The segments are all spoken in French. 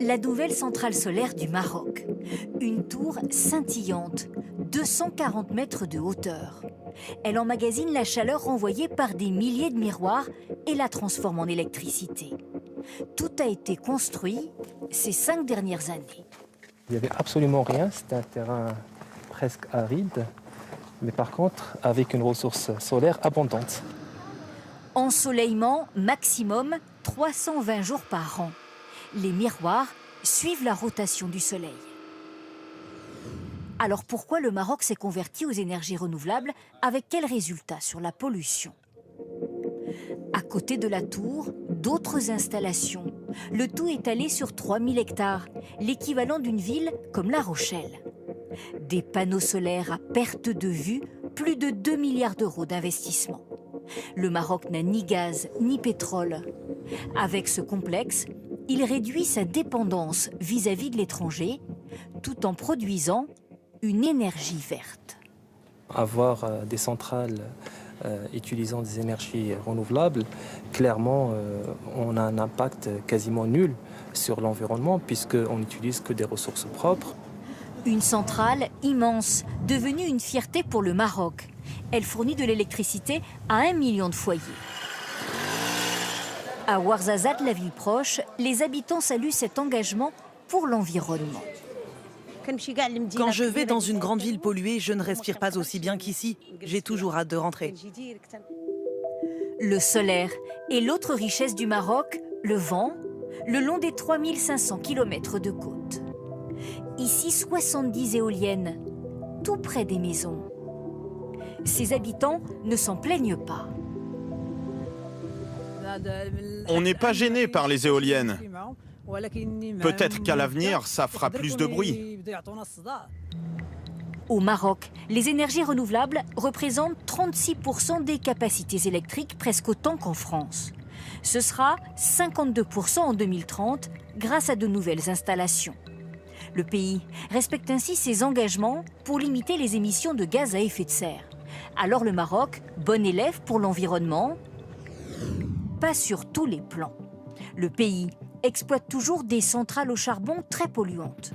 La nouvelle centrale solaire du Maroc. Une tour scintillante, 240 mètres de hauteur. Elle emmagasine la chaleur renvoyée par des milliers de miroirs et la transforme en électricité. Tout a été construit ces 5 dernières années. Il n'y avait absolument rien, c'était un terrain presque aride, mais par contre avec une ressource solaire abondante. Ensoleillement maximum 320 jours par an. Les miroirs suivent la rotation du soleil. Alors pourquoi le Maroc s'est converti aux énergies renouvelables? Avec quel résultat sur la pollution? À côté de la tour, d'autres installations. Le tout étalé sur 3000 hectares, l'équivalent d'une ville comme La Rochelle. Des panneaux solaires à perte de vue, plus de 2 milliards d'euros d'investissement. Le Maroc n'a ni gaz ni pétrole. Avec ce complexe, il réduit sa dépendance vis-à-vis de l'étranger, tout en produisant une énergie verte. Avoir des centrales utilisant des énergies renouvelables, clairement, on a un impact quasiment nul sur l'environnement puisqu'on n'utilise que des ressources propres. Une centrale immense, devenue une fierté pour le Maroc. Elle fournit de l'électricité à 1 million de foyers. À Ouarzazate, la ville proche, les habitants saluent cet engagement pour l'environnement. Quand je vais dans une grande ville polluée, je ne respire pas aussi bien qu'ici. J'ai toujours hâte de rentrer. Le solaire est l'autre richesse du Maroc, le vent, le long des 3500 km de côte. Ici, 70 éoliennes, tout près des maisons. Ses habitants ne s'en plaignent pas. On n'est pas gêné par les éoliennes. Peut-être qu'à l'avenir, ça fera plus de bruit. Au Maroc, les énergies renouvelables représentent 36% des capacités électriques, presque autant qu'en France. Ce sera 52% en 2030 grâce à de nouvelles installations. Le pays respecte ainsi ses engagements pour limiter les émissions de gaz à effet de serre. Alors le Maroc, bon élève pour l'environnement, pas sur tous les plans. Le pays exploite toujours des centrales au charbon très polluantes.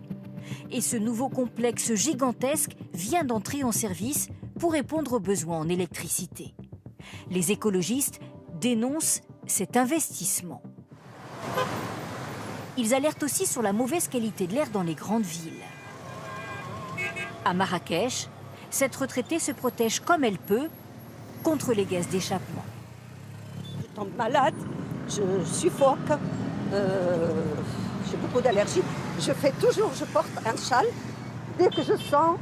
Et ce nouveau complexe gigantesque vient d'entrer en service pour répondre aux besoins en électricité. Les écologistes dénoncent cet investissement. Ils alertent aussi sur la mauvaise qualité de l'air dans les grandes villes. À Marrakech, cette retraitée se protège comme elle peut contre les gaz d'échappement. Je tombe malade, je suffoque, j'ai beaucoup d'allergies. Je porte un châle. Dès que je sens,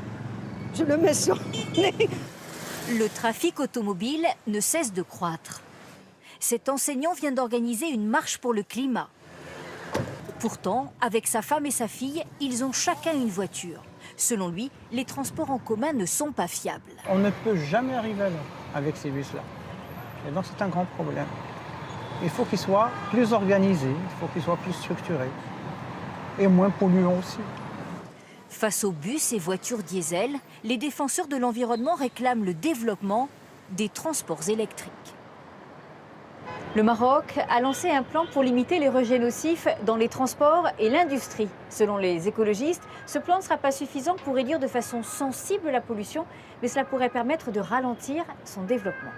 je le mets sur le nez. Le trafic automobile ne cesse de croître. Cet enseignant vient d'organiser une marche pour le climat. Pourtant, avec sa femme et sa fille, ils ont chacun une voiture. Selon lui, les transports en commun ne sont pas fiables. On ne peut jamais arriver à l'heure avec ces bus-là. Et donc c'est un grand problème. Il faut qu'ils soient plus organisés, il faut qu'ils soient plus structurés et moins polluants aussi. Face aux bus et voitures diesel, les défenseurs de l'environnement réclament le développement des transports électriques. Le Maroc a lancé un plan pour limiter les rejets nocifs dans les transports et l'industrie. Selon les écologistes, ce plan ne sera pas suffisant pour réduire de façon sensible la pollution, mais cela pourrait permettre de ralentir son développement.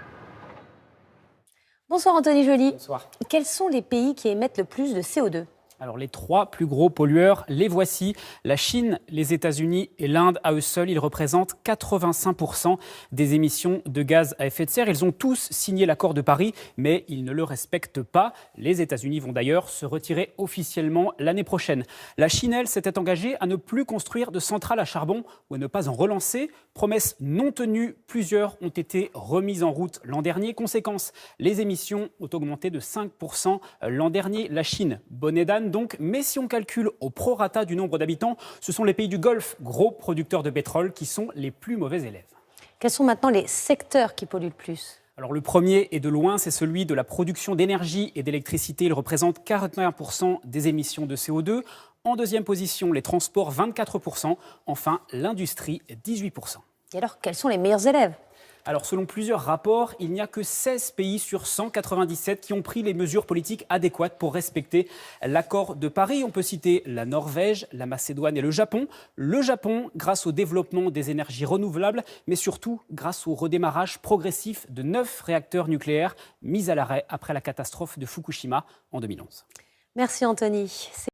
Bonsoir Anthony Joly. Bonsoir. Quels sont les pays qui émettent le plus de CO2 ? Alors les 3 plus gros pollueurs, les voici. La Chine, les États-Unis et l'Inde, à eux seuls, ils représentent 85% des émissions de gaz à effet de serre. Ils ont tous signé l'accord de Paris, mais ils ne le respectent pas. Les États-Unis vont d'ailleurs se retirer officiellement l'année prochaine. La Chine, elle, s'était engagée à ne plus construire de centrales à charbon ou à ne pas en relancer. Promesse non tenue, plusieurs ont été remises en route l'an dernier. Conséquence, les émissions ont augmenté de 5% l'an dernier. La Chine, bonnet d'âne donc, mais si on calcule au prorata du nombre d'habitants, ce sont les pays du Golfe, gros producteurs de pétrole, qui sont les plus mauvais élèves. Quels sont maintenant les secteurs qui polluent le plus ? Alors le premier, et de loin, c'est celui de la production d'énergie et d'électricité. Il représente 41% des émissions de CO2. En deuxième position, les transports, 24%. Enfin, l'industrie, 18%. Et alors, quels sont les meilleurs élèves ? Alors selon plusieurs rapports, il n'y a que 16 pays sur 197 qui ont pris les mesures politiques adéquates pour respecter l'accord de Paris. On peut citer la Norvège, la Macédoine et le Japon. Le Japon, grâce au développement des énergies renouvelables, mais surtout grâce au redémarrage progressif de 9 réacteurs nucléaires mis à l'arrêt après la catastrophe de Fukushima en 2011. Merci Anthony.